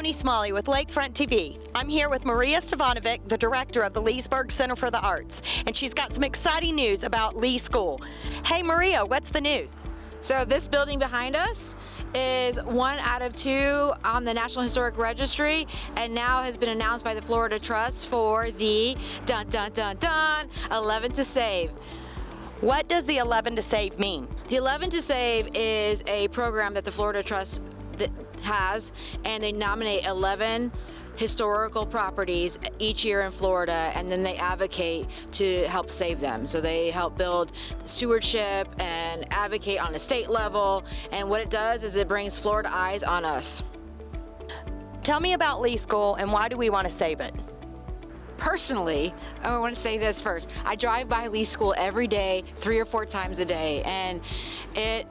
Tony Smalley with Lakefront TV. I'm here with Maria Stevanovic, the director of the Leesburg Center for the Arts, and she's got some exciting news about Lee School. Hey Maria, what's the news? So this building behind us is 1 out of 2 on the National Historic Registry, and now has been announced by the Florida Trust for the 11 to Save. What does the 11 to Save mean? The 11 to Save is a program that the Florida Trust has, and they nominate 11 historical properties each year in Florida, and then they advocate to help save them. So they help build stewardship and advocate on a state level, and what it does is it brings Florida eyes on us. Tell me about Lee School and why do we want to save it? Personally, I want to say this first. I drive by Lee School every day, 3 or 4 times a day, and it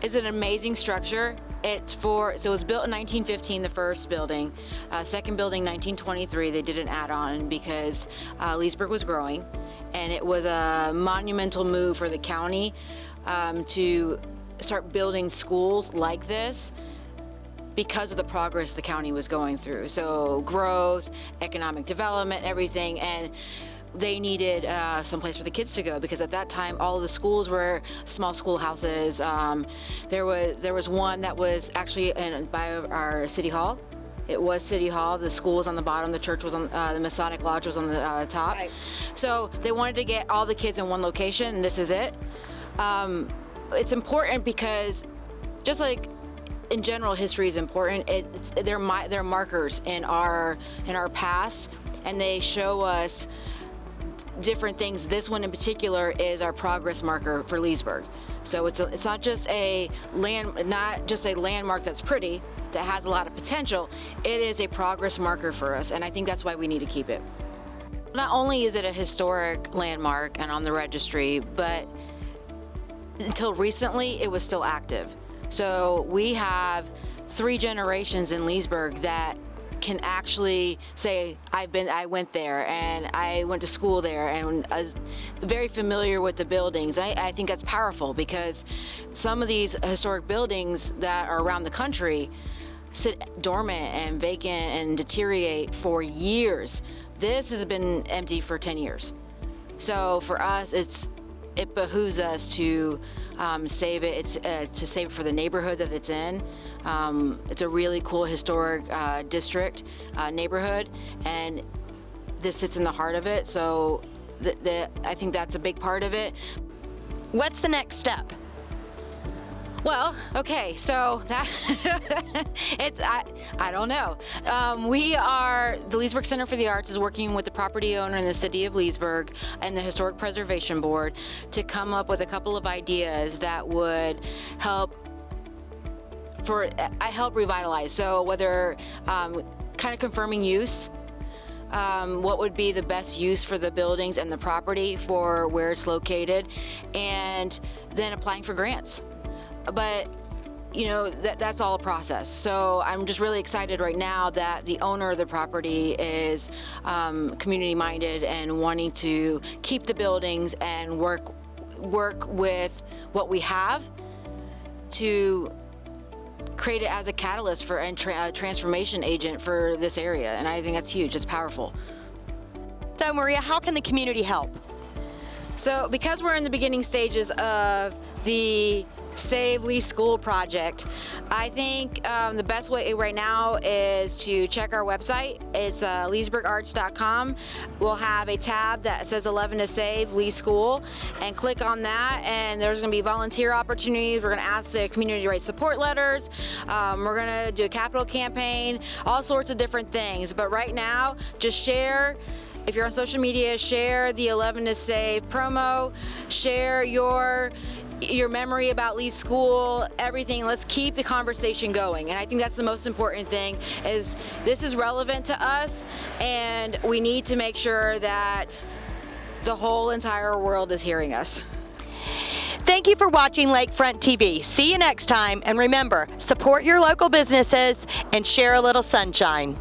is an amazing structure. So it was built in 1915, the first building. Second building, 1923, they did an add-on because Leesburg was growing, and it was a monumental move for the county to start building schools like this, because of the progress the county was going through. So growth, economic development, everything, and they needed some place for the kids to go, because at that time all of the schools were small schoolhouses. There was one that was actually by our city hall. It was City Hall. The school was on the bottom. The church was on the Masonic Lodge was on the top. Right. So they wanted to get all the kids in one location, and this is it. It's important because just like in general, history is important. They're markers in our past, and they show us different things. This one in particular is our progress marker for Leesburg. So it's not just a landmark that's pretty, that has a lot of potential. It is a progress marker for us, and I think that's why we need to keep it. Not only is it a historic landmark and on the registry, but until recently, it was still active. So we have 3 generations in Leesburg that can actually say, I went there and I went to school there, and I was very familiar with the buildings. I think that's powerful, because some of these historic buildings that are around the country sit dormant and vacant and deteriorate for years. This has been empty for 10 years. So for us, it behooves us to save it. It's to save it for the neighborhood that it's in. It's a really cool historic district neighborhood, and this sits in the heart of it. So I think that's a big part of it. What's the next step? Well, okay, so that I don't know. The Leesburg Center for the Arts is working with the property owner in the city of Leesburg and the Historic Preservation Board to come up with a couple of ideas that would help revitalize. So whether kind of confirming use, what would be the best use for the buildings and the property for where it's located, and then applying for grants. But you know, that's all a process. So I'm just really excited right now that the owner of the property is community minded and wanting to keep the buildings and work with what we have to create it as a catalyst for a transformation agent for this area. And I think that's huge. It's powerful. So Maria, how can the community help? So because we're in the beginning stages of the Save Lee School project, I think the best way right now is to check our website. It's leesburgarts.com. We'll have a tab that says 11 to Save Lee School, and click on that, and there's going to be volunteer opportunities. We're going to ask the community to write support letters. We're going to do a capital campaign, all sorts of different things. But right now, just share. If you're on social media, share the 11 to Save promo, share your memory about Lee School, everything. Let's keep the conversation going. And I think that's the most important thing, is this is relevant to us, and we need to make sure that the whole entire world is hearing us. Thank you for watching Lakefront TV. See you next time, and remember, support your local businesses and share a little sunshine.